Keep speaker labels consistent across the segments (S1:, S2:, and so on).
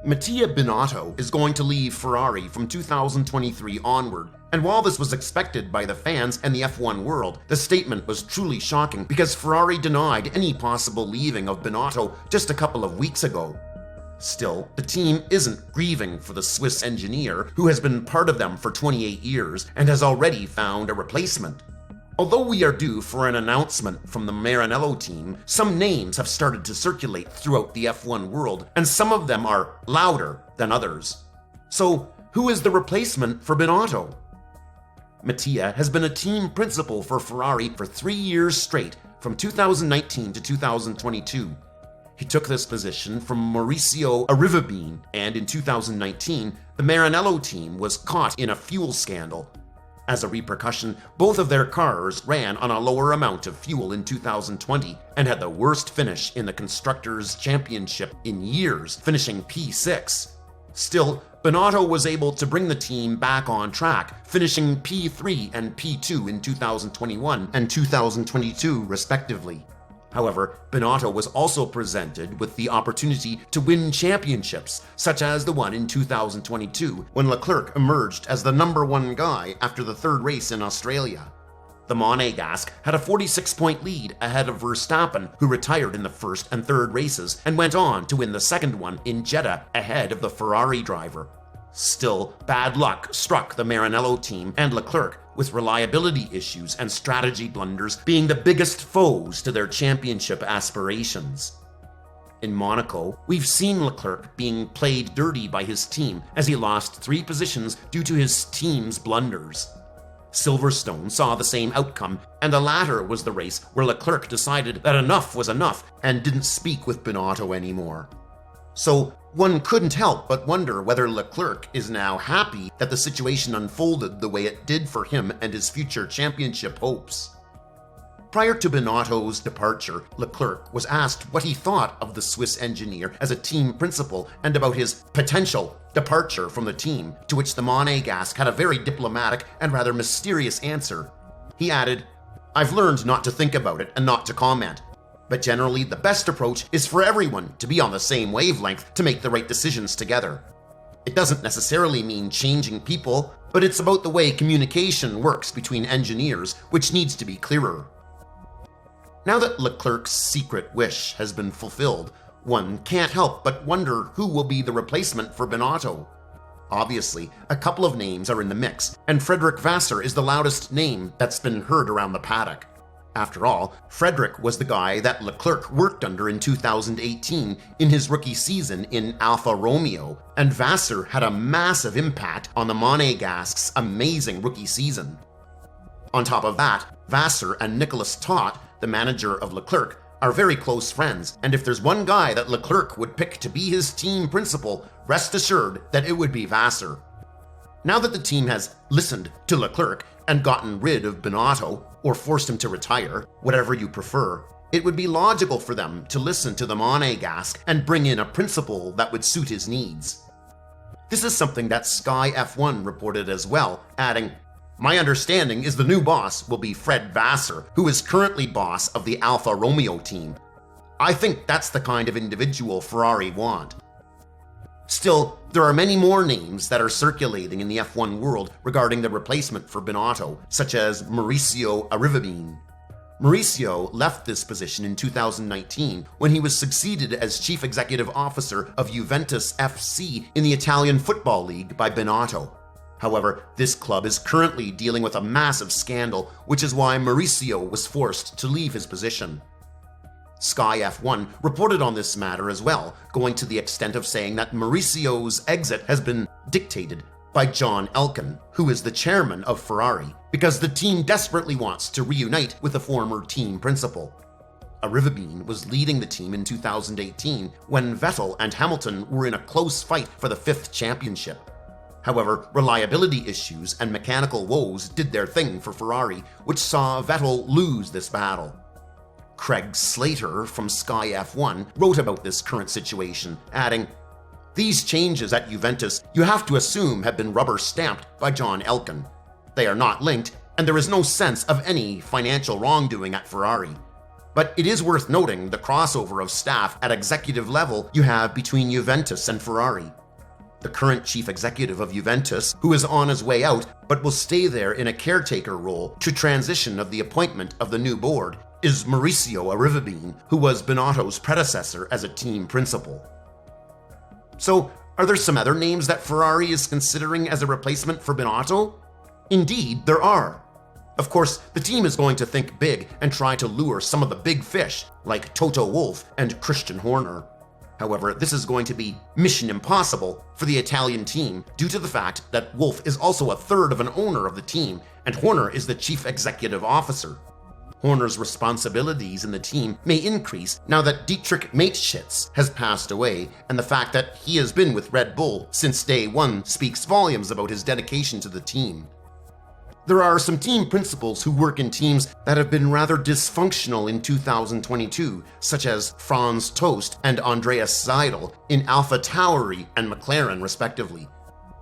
S1: Mattia Binotto is going to leave Ferrari from 2023 onward, and while this was expected by the fans and the F1 world, the statement was truly shocking because Ferrari denied any possible leaving of Binotto just a couple of weeks ago. Still, the team isn't grieving for the Swiss engineer who has been part of them for 28 years and has already found a replacement. Although we are due for an announcement from the Maranello team, some names have started to circulate throughout the F1 world, and some of them are louder than others. So, who is the replacement for Binotto? Mattia has been a team principal for Ferrari for 3 years straight, from 2019 to 2022. He took this position from Maurizio Arrivabene, and in 2019, the Maranello team was caught in a fuel scandal. As a repercussion, both of their cars ran on a lower amount of fuel in 2020 and had the worst finish in the Constructors' Championship in years, finishing P6. Still, Binotto was able to bring the team back on track, finishing P3 and P2 in 2021 and 2022 respectively. However, Binotto was also presented with the opportunity to win championships, such as the one in 2022, when Leclerc emerged as the #1 guy after the third race in Australia. The Monegasque had a 46-point lead ahead of Verstappen, who retired in the first and third races and went on to win the second one in Jeddah ahead of the Ferrari driver. Still, bad luck struck the Maranello team and Leclerc, with reliability issues and strategy blunders being the biggest foes to their championship aspirations. In Monaco, we've seen Leclerc being played dirty by his team as he lost 3 positions due to his team's blunders. Silverstone saw the same outcome, and the latter was the race where Leclerc decided that enough was enough and didn't speak with Binotto anymore. So, one couldn't help but wonder whether Leclerc is now happy that the situation unfolded the way it did for him and his future championship hopes. Prior to Binotto's departure, Leclerc was asked what he thought of the Swiss engineer as a team principal and about his potential departure from the team, to which the Monegasque had a very diplomatic and rather mysterious answer. He added, "I've learned not to think about it and not to comment. But generally, the best approach is for everyone to be on the same wavelength to make the right decisions together. It doesn't necessarily mean changing people, but it's about the way communication works between engineers, which needs to be clearer." Now that Leclerc's secret wish has been fulfilled, one can't help but wonder who will be the replacement for Binotto. Obviously, a couple of names are in the mix, and Frederic Vasseur is the loudest name that's been heard around the paddock. After all, Frederic was the guy that Leclerc worked under in 2018 in his rookie season in Alfa Romeo, and Vasseur had a massive impact on the Monegasque's amazing rookie season. On top of that, Vasseur and Nicolas Tot, the manager of Leclerc, are very close friends, and if there's one guy that Leclerc would pick to be his team principal, rest assured that it would be Vasseur. Now that the team has listened to Leclerc and gotten rid of Binotto, or forced him to retire, whatever you prefer, it would be logical for them to listen to the Monegasque and bring in a principal that would suit his needs. This is something that Sky F1 reported as well, adding, "My understanding is the new boss will be Fred Vasseur, who is currently boss of the Alfa Romeo team. I think that's the kind of individual Ferrari want." Still, there are many more names that are circulating in the F1 world regarding the replacement for Binotto, such as Maurizio Arrivabene. Maurizio left this position in 2019 when he was succeeded as chief executive officer of Juventus FC in the Italian Football League by Binotto. However, this club is currently dealing with a massive scandal, which is why Maurizio was forced to leave his position. Sky F1 reported on this matter as well, going to the extent of saying that Mauricio's exit has been dictated by John Elkann, who is the chairman of Ferrari, because the team desperately wants to reunite with the former team principal. Arrivabene was leading the team in 2018 when Vettel and Hamilton were in a close fight for the 5th championship. However, reliability issues and mechanical woes did their thing for Ferrari, which saw Vettel lose this battle. Craig Slater from Sky F1 wrote about this current situation, adding, "These changes at Juventus you have to assume have been rubber-stamped by John Elkann. They are not linked, and there is no sense of any financial wrongdoing at Ferrari. But it is worth noting the crossover of staff at executive level you have between Juventus and Ferrari. The current chief executive of Juventus, who is on his way out but will stay there in a caretaker role to transition of the appointment of the new board, is Maurizio Arrivabene, who was Binotto's predecessor as a team principal. So, are there some other names that Ferrari is considering as a replacement for Binotto? Indeed, there are. Of course, the team is going to think big and try to lure some of the big fish, like Toto Wolff and Christian Horner. However, this is going to be mission impossible for the Italian team due to the fact that Wolff is also a third of an owner of the team, and Horner is the chief executive officer. Horner's responsibilities in the team may increase now that Dietrich Mateschitz has passed away, and the fact that he has been with Red Bull since day one speaks volumes about his dedication to the team. There are some team principals who work in teams that have been rather dysfunctional in 2022, such as Franz Tost and Andreas Seidel in AlphaTauri and McLaren respectively.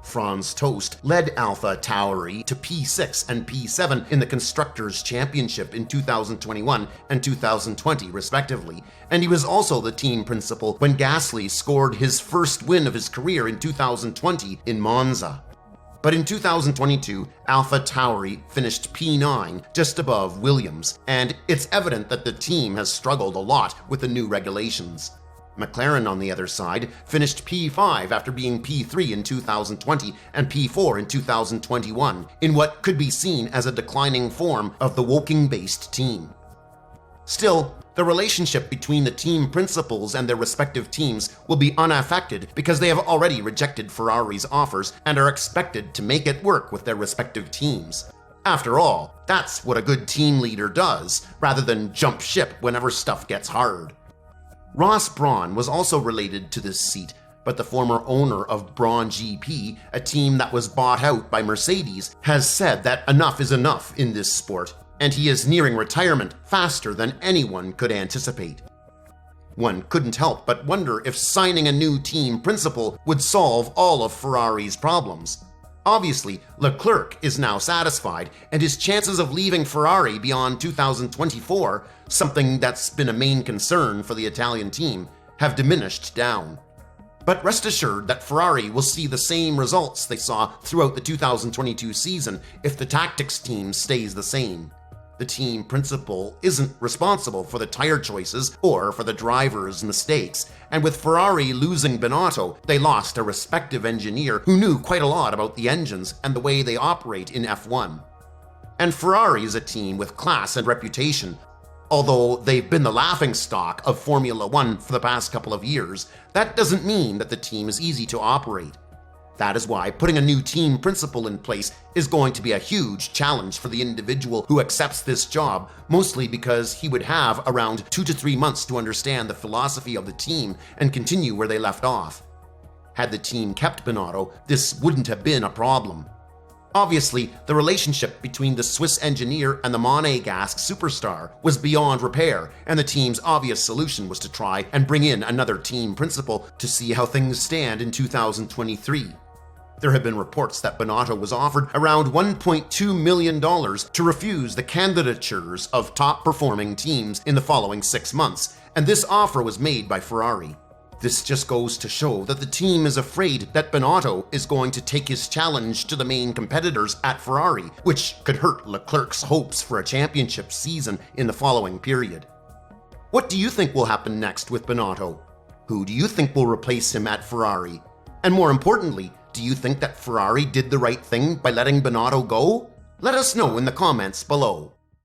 S1: Franz Tost led AlphaTauri to P6 and P7 in the Constructors' Championship in 2021 and 2020 respectively, and he was also the team principal when Gasly scored his first win of his career in 2020 in Monza. But in 2022, AlphaTauri finished P9, just above Williams, and it's evident that the team has struggled a lot with the new regulations. McLaren, on the other side, finished P5 after being P3 in 2020 and P4 in 2021, in what could be seen as a declining form of the Woking-based team. Still, the relationship between the team principals and their respective teams will be unaffected because they have already rejected Ferrari's offers and are expected to make it work with their respective teams. After all, that's what a good team leader does, rather than jump ship whenever stuff gets hard. Ross Brawn was also related to this seat, but the former owner of Brawn GP, a team that was bought out by Mercedes, has said that enough is enough in this sport, and he is nearing retirement faster than anyone could anticipate. One couldn't help but wonder if signing a new team principal would solve all of Ferrari's problems. Obviously, Leclerc is now satisfied, and his chances of leaving Ferrari beyond 2024, something that's been a main concern for the Italian team, have diminished down. But rest assured that Ferrari will see the same results they saw throughout the 2022 season if the tactics team stays the same. The team principal isn't responsible for the tire choices or for the driver's mistakes, and with Ferrari losing Binotto, they lost a respective engineer who knew quite a lot about the engines and the way they operate in F1. And Ferrari is a team with class and reputation. Although they've been the laughingstock of Formula One for the past couple of years, that doesn't mean that the team is easy to operate. That is why putting a new team principal in place is going to be a huge challenge for the individual who accepts this job, mostly because he would have around 2 to 3 months to understand the philosophy of the team and continue where they left off. Had the team kept Binotto, this wouldn't have been a problem. Obviously, the relationship between the Swiss engineer and the Monegasque superstar was beyond repair, and the team's obvious solution was to try and bring in another team principal to see how things stand in 2023. There have been reports that Binotto was offered around $1.2 million to refuse the candidatures of top-performing teams in the following 6 months, and this offer was made by Ferrari. This just goes to show that the team is afraid that Binotto is going to take his challenge to the main competitors at Ferrari, which could hurt Leclerc's hopes for a championship season in the following period. What do you think will happen next with Binotto? Who do you think will replace him at Ferrari? And more importantly, do you think that Ferrari did the right thing by letting Binotto go? Let us know in the comments below.